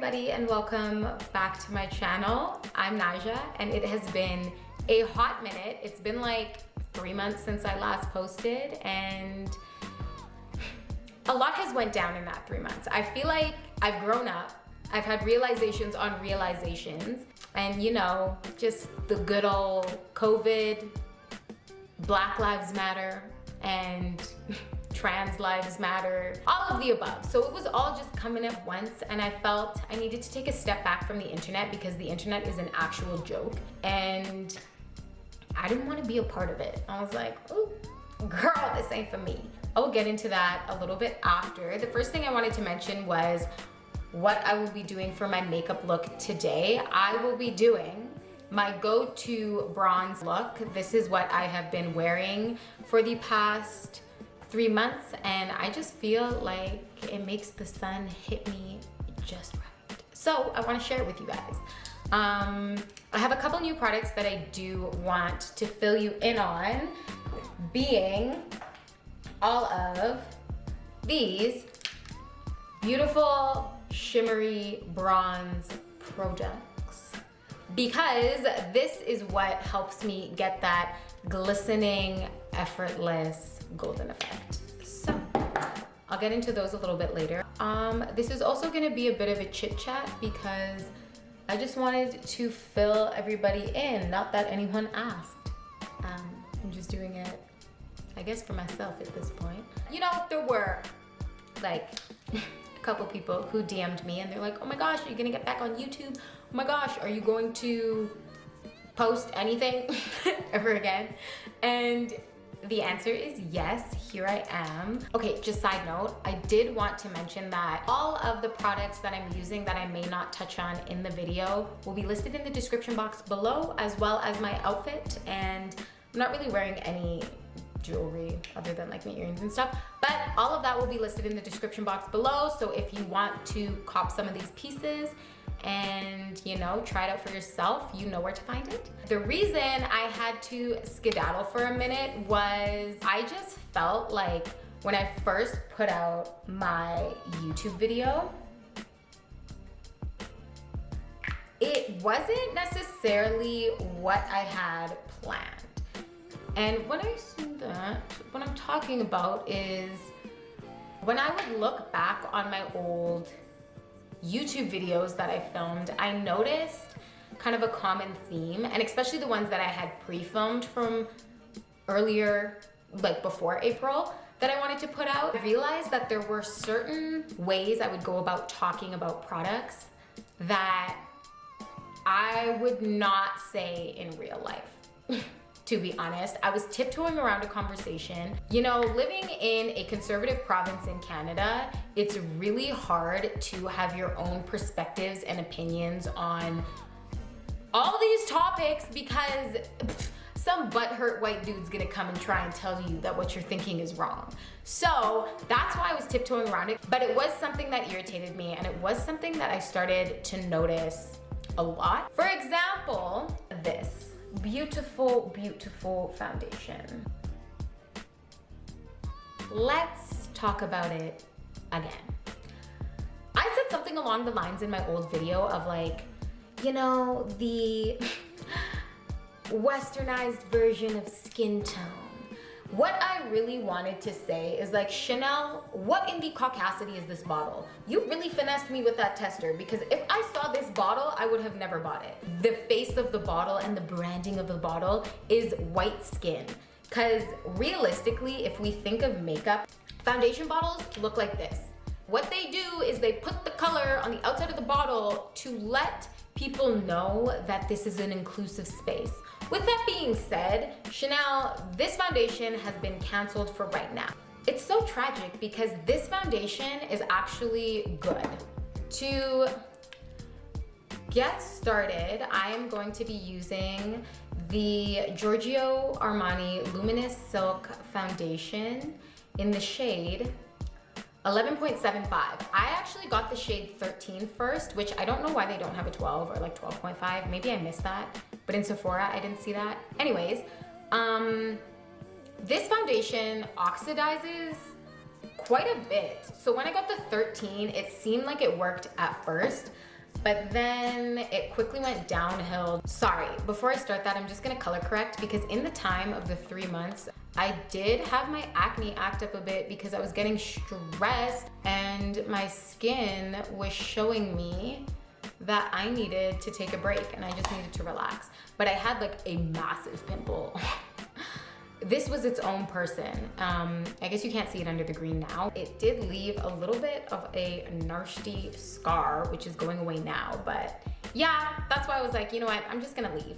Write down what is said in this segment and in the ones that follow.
everybody and welcome back to my channel. I'm Nyjah and it has been a hot minute. It's been like 3 months since I last posted and a lot has went down in that 3 months. I feel like I've grown up. I've had realizations on realizations and you know, just the good old COVID, Black Lives Matter and trans lives matter, all of the above. So it was all just coming at once and I felt I needed to take a step back from the internet because the internet is an actual joke and I didn't want to be a part of it. I was like, ooh, girl, this ain't for me. I will get into that a little bit after. The first thing I wanted to mention was what I will be doing for my makeup look today. I will be doing my go-to bronze look. This is what I have been wearing for the past 3 months and I just feel like it makes the sun hit me just right. So I want to share it with you guys. I have a couple new products that I do want to fill you in on, being all of these beautiful shimmery bronze products, because this is what helps me get that glistening, effortless golden effect. So I'll get into those a little bit later. This is also gonna be a bit of a chit chat because I just wanted to fill everybody in, not that anyone asked. I'm just doing it, I guess, for myself at this point. You know, there were like a couple people who DM'd me and they're like, oh my gosh, are you gonna get back on YouTube? Oh my gosh, are you going to post anything ever again? And the answer is yes, here I am. Okay, just side note, I did want to mention that all of the products that I'm using that I may not touch on in the video will be listed in the description box below, as well as my outfit. And I'm not really wearing any jewelry other than like my earrings and stuff, but all of that will be listed in the description box below. So if you want to cop some of these pieces and you know, try it out for yourself, you know where to find it. The reason I had to skedaddle for a minute was I just felt like when I first put out my YouTube video, it wasn't necessarily what I had planned. And when I say that, what I'm talking about is when I would look back on my old YouTube videos that I filmed, I noticed kind of a common theme, and especially the ones that I had pre-filmed from earlier, like before April, that I wanted to put out. I realized that there were certain ways I would go about talking about products that I would not say in real life. To be honest, I was tiptoeing around a conversation. You know, living in a conservative province in Canada, it's really hard to have your own perspectives and opinions on all these topics because some butthurt white dude's gonna come and try and tell you that what you're thinking is wrong. So that's why I was tiptoeing around it, but it was something that irritated me and it was something that I started to notice a lot. For example, this beautiful, beautiful foundation. Let's talk about it again. I said something along the lines in my old video of like, you know, the westernized version of skin tone. What I really wanted to say is like, Chanel, what in the caucasity is this bottle? You really finessed me with that tester because if I saw this bottle, I would have never bought it. The face of the bottle and the branding of the bottle is white skin. Because realistically, if we think of makeup, foundation bottles look like this. What they do is they put the color on the outside of the bottle to let people know that this is an inclusive space. With that being said, Chanel, this foundation has been canceled for right now. It's so tragic because this foundation is actually good. To get started, I am going to be using the Giorgio Armani Luminous Silk Foundation in the shade 11.75. I actually got the shade 13 first, which I don't know why they don't have a 12 or like 12.5. Maybe I missed that, but in Sephora, I didn't see that. Anyways, this foundation oxidizes quite a bit. So when I got the 13, it seemed like it worked at first, but then it quickly went downhill. Sorry, before I start that, I'm just gonna color correct because in the time of the 3 months, I did have my acne act up a bit because I was getting stressed and my skin was showing me that I needed to take a break and I just needed to relax. But I had like a massive pimple. This was its own person. I guess you can't see it under the green now. It did leave a little bit of a nasty scar, which is going away now. But yeah, that's why I was like, you know what? I'm just gonna leave.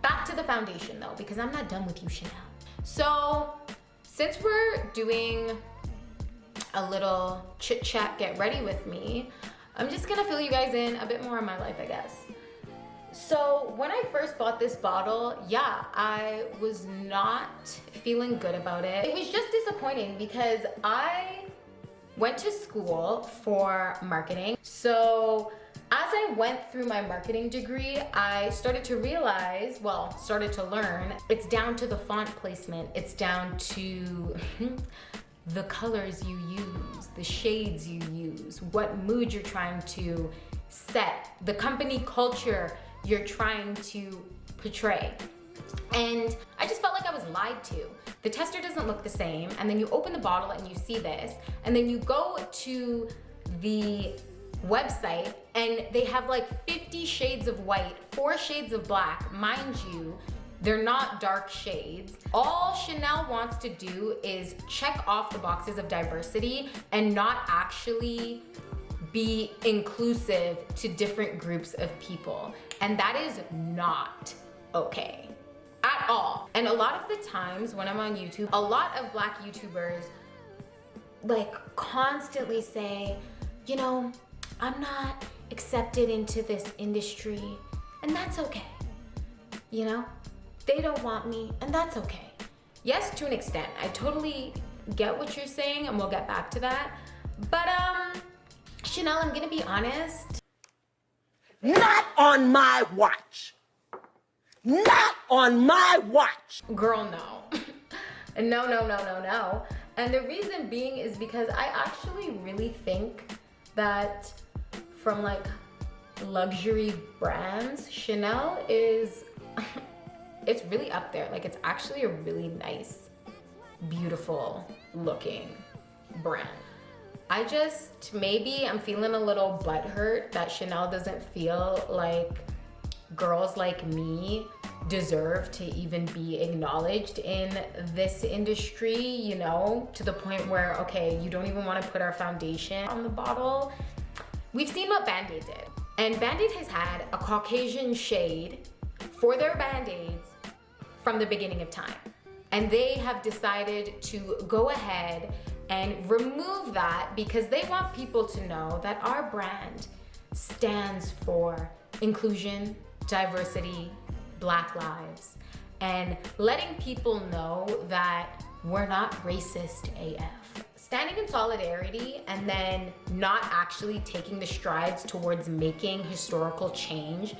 Back to the foundation though, because I'm not done with you, Chanel. So since we're doing a little chit chat, get ready with me, I'm just gonna fill you guys in a bit more on my life, I guess. So when I first bought this bottle, yeah, I was not feeling good about it. It was just disappointing because I went to school for marketing. So as I went through my marketing degree, I started to realize, well, started to learn, it's down to the font placement. It's down to the colors you use, the shades you use, what mood you're trying to set, the company culture you're trying to portray. And I just felt like I was lied to. The tester doesn't look the same, and then you open the bottle and you see this, and then you go to the website and they have like 50 shades of white, 4 shades of black. Mind you, they're not dark shades. All Chanel wants to do is check off the boxes of diversity and not actually be inclusive to different groups of people. And that is not okay at all. And a lot of the times when I'm on YouTube, a lot of Black YouTubers like constantly say, you know, I'm not accepted into this industry, and that's okay. You know, they don't want me, and that's okay. Yes, to an extent. I totally get what you're saying, and we'll get back to that. But Chanel, I'm gonna be honest. Not on my watch. Not on my watch. Girl, no. No. And the reason being is because I actually really think that from like luxury brands, Chanel is, it's really up there. Like it's actually a really nice, beautiful looking brand. I just, maybe I'm feeling a little butthurt that Chanel doesn't feel like girls like me deserve to even be acknowledged in this industry, you know, to the point where, okay, you don't even want to put our foundation on the bottle. We've seen what Band-Aid did. And Band-Aid has had a Caucasian shade for their Band-Aids from the beginning of time. And they have decided to go ahead and remove that because they want people to know that our brand stands for inclusion, diversity, Black lives, and letting people know that we're not racist AF. Standing in solidarity and then not actually taking the strides towards making historical change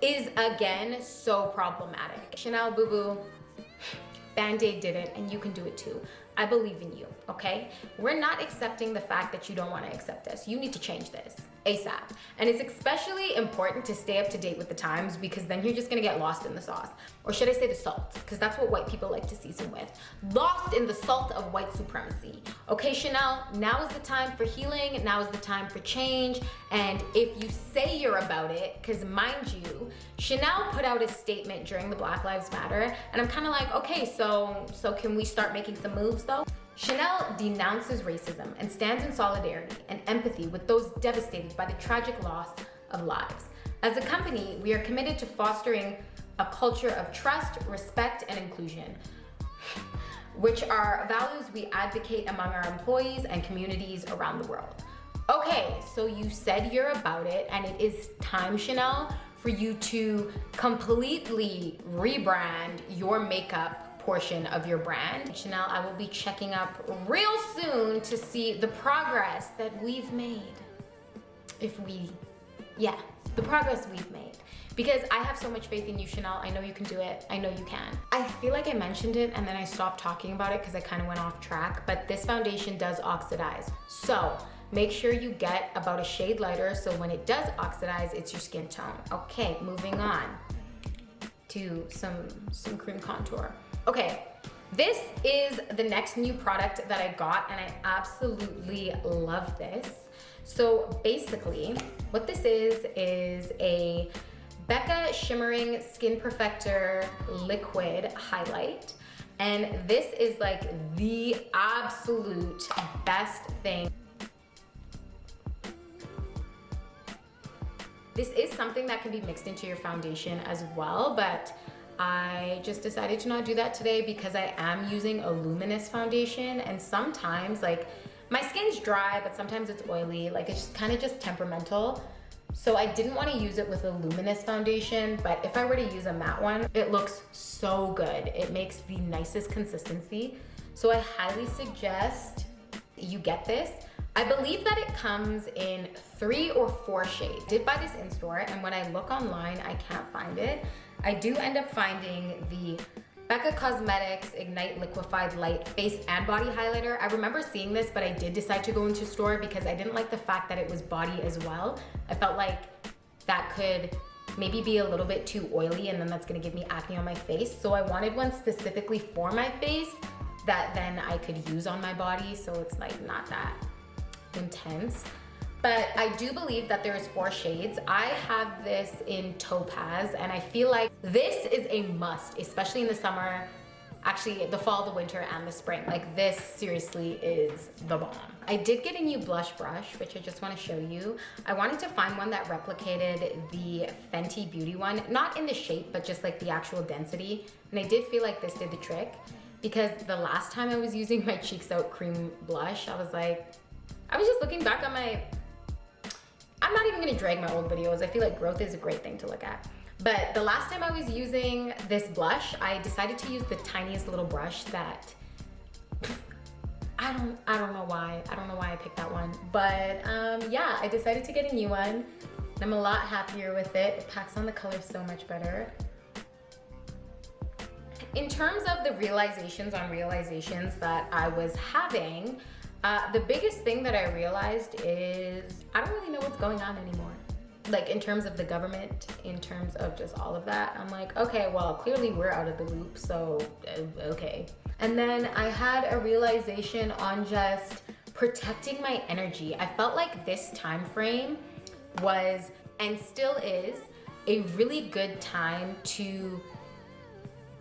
is again so problematic. Chanel, boo boo, Band-Aid did it and you can do it too. I believe in you, okay? We're not accepting the fact that you don't want to accept us. You need to change this ASAP. And it's especially important to stay up to date with the times because then you're just gonna get lost in the sauce. Or should I say the salt? Because that's what white people like to season with. Lost in the salt of white supremacy. Okay, Chanel, now is the time for healing. Now is the time for change. And if you say you're about it, because mind you, Chanel put out a statement during the Black Lives Matter, and I'm kind of like, okay, so can we start making some moves though? Chanel denounces racism and stands in solidarity and empathy with those devastated by the tragic loss of lives. As a company, we are committed to fostering a culture of trust, respect, and inclusion, which are values we advocate among our employees and communities around the world. Okay, so you said you're about it, and it is time, Chanel, for you to completely rebrand your makeup portion of your brand. Chanel, I will be checking up real soon to see the progress that we've made. The progress we've made. Because I have so much faith in you, Chanel. I know you can do it. I know you can. I feel like I mentioned it and then I stopped talking about it because I kind of went off track, but this foundation does oxidize. So make sure you get about a shade lighter so when it does oxidize, it's your skin tone. Okay, moving on to some cream contour. Okay, this is the next new product that I got and I absolutely love this. So basically, what this is a Becca Shimmering Skin Perfector Liquid Highlight. And this is like the absolute best thing. This is something that can be mixed into your foundation as well, but I just decided to not do that today because I am using a Luminous foundation, and sometimes like my skin's dry, but sometimes it's oily. Like it's kind of just temperamental. So I didn't want to use it with a Luminous foundation, but if I were to use a matte one, it looks so good. It makes the nicest consistency. So I highly suggest you get this. I believe that it comes in 3 or 4 shades. I did buy this in store, and when I look online, I can't find it. I do end up finding the Becca Cosmetics Ignite Liquefied Light Face and Body Highlighter. I remember seeing this, but I did decide to go into store because I didn't like the fact that it was body as well. I felt like that could maybe be a little bit too oily, and then that's gonna give me acne on my face. So I wanted one specifically for my face that then I could use on my body, so it's like not that intense. But I do believe that there's 4 shades. I have this in Topaz, and I feel like this is a must, especially in the summer, actually the fall, the winter, and the spring. Like this seriously is the bomb. I did get a new blush brush, which I just want to show you. I wanted to find one that replicated the Fenty Beauty one, not in the shape, but just like the actual density. And I did feel like this did the trick, because the last time I was using my Cheeks Out Cream blush, I was just looking back on my, I'm not even gonna drag my old videos. I feel like growth is a great thing to look at. But the last time I was using this blush, I decided to use the tiniest little brush that, I don't know why. I don't know why I picked that one. But yeah, I decided to get a new one. I'm a lot happier with it. It packs on the color so much better. In terms of the realizations that I was having, the biggest thing that I realized is I don't really know what's going on anymore. Like in terms of the government, in terms of just all of that, I'm like, okay, well, clearly we're out of the loop, so okay. And then I had a realization on just protecting my energy. I felt like this time frame was, and still is, a really good time to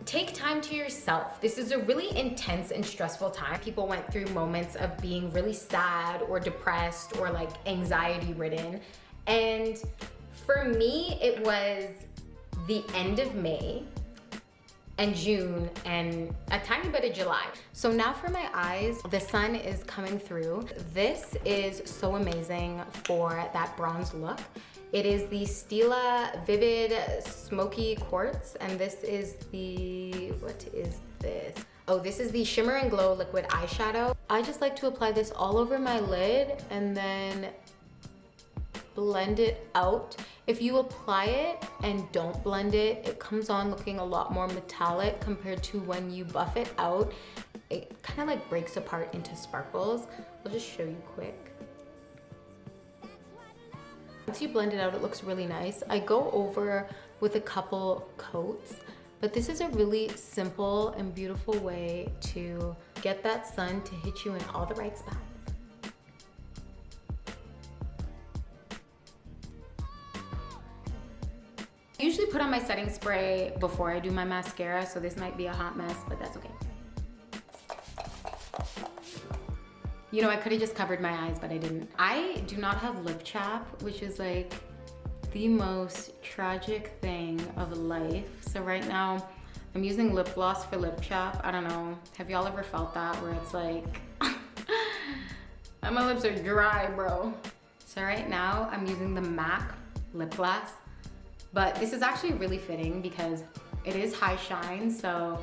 take time to yourself. This is a really intense and stressful time. People went through moments of being really sad or depressed or like anxiety ridden. And for me, it was the end of May and June and a tiny bit of July. So now for my eyes, the sun is coming through. This is so amazing for that bronze look. It is the Stila Vivid Smokey Quartz, and this is the, what is this? Oh, this is the Shimmer and Glow Liquid Eyeshadow. I just like to apply this all over my lid and then blend it out. If you apply it and don't blend it, it comes on looking a lot more metallic compared to when you buff it out. It kind of like breaks apart into sparkles. I'll just show you quick. Once you blend it out, it looks really nice. I go over with a couple coats, but this is a really simple and beautiful way to get that sun to hit you in all the right spots. I usually put on my setting spray before I do my mascara, so this might be a hot mess, but that's okay. You know, I could have just covered my eyes, but I didn't. I do not have lip chap, which is like the most tragic thing of life. So right now, I'm using lip gloss for lip chap. I don't know, have y'all ever felt that where it's like, my lips are dry, bro. So right now, I'm using the MAC lip gloss, but this is actually really fitting because it is high shine, so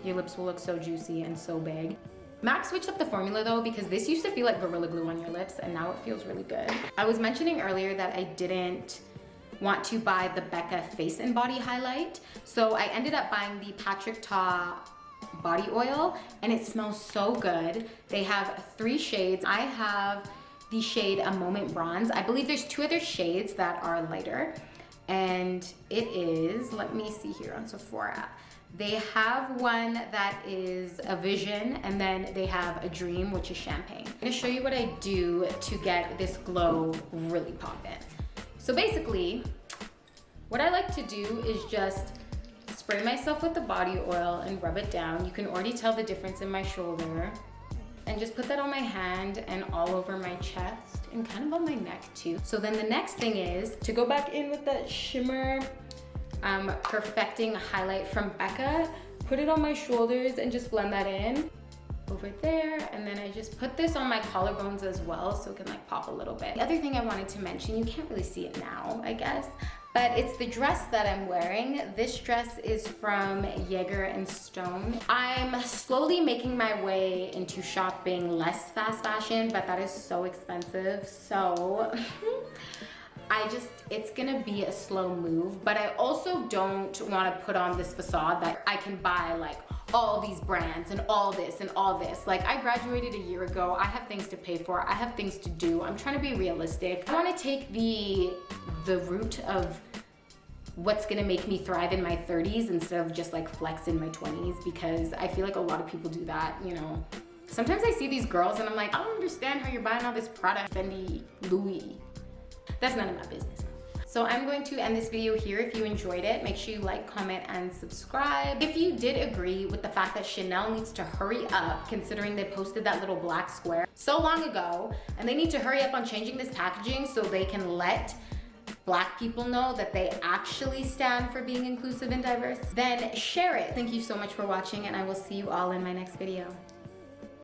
your lips will look so juicy and so big. MAC switched up the formula though, because this used to feel like Gorilla Glue on your lips and now it feels really good. I was mentioning earlier that I didn't want to buy the Becca Face and Body Highlight. So I ended up buying the Patrick Ta body oil and it smells so good. They have 3 shades. I have the shade A Moment Bronze. I believe there's 2 other shades that are lighter, and it is, let me see here on Sephora. They have one that is a Vision, and then they have a Dream, which is champagne. I'm gonna show you what I do to get this glow really poppin'. So basically, what I like to do is just spray myself with the body oil and rub it down. You can already tell the difference in my shoulder. And just put that on my hand and all over my chest and kind of on my neck too. So then the next thing is to go back in with that Shimmer Perfecting highlight from Becca, put it on my shoulders and just blend that in over there. And then I just put this on my collarbones as well so it can like pop a little bit. The other thing I wanted to mention, you can't really see it now, I guess, but it's the dress that I'm wearing. This dress is from Nyjah Stone. I'm slowly making my way into shopping less fast fashion, but that is so expensive. So it's gonna be a slow move, but I also don't wanna put on this facade that I can buy like all these brands and all this and all this. Like, I graduated a year ago. I have things to pay for. I have things to do. I'm trying to be realistic. I wanna take the route of what's gonna make me thrive in my 30s instead of just like flex in my 20s, because I feel like a lot of people do that, you know. Sometimes I see these girls and I'm like, I don't understand how you're buying all this product, Fenty, Louis. That's none of my business. So I'm going to end this video here. If you enjoyed it, make sure you like, comment, and subscribe. If you did agree with the fact that Chanel needs to hurry up, considering they posted that little black square so long ago, and they need to hurry up on changing this packaging so they can let Black people know that they actually stand for being inclusive and diverse, then share it. Thank you so much for watching, and I will see you all in my next video.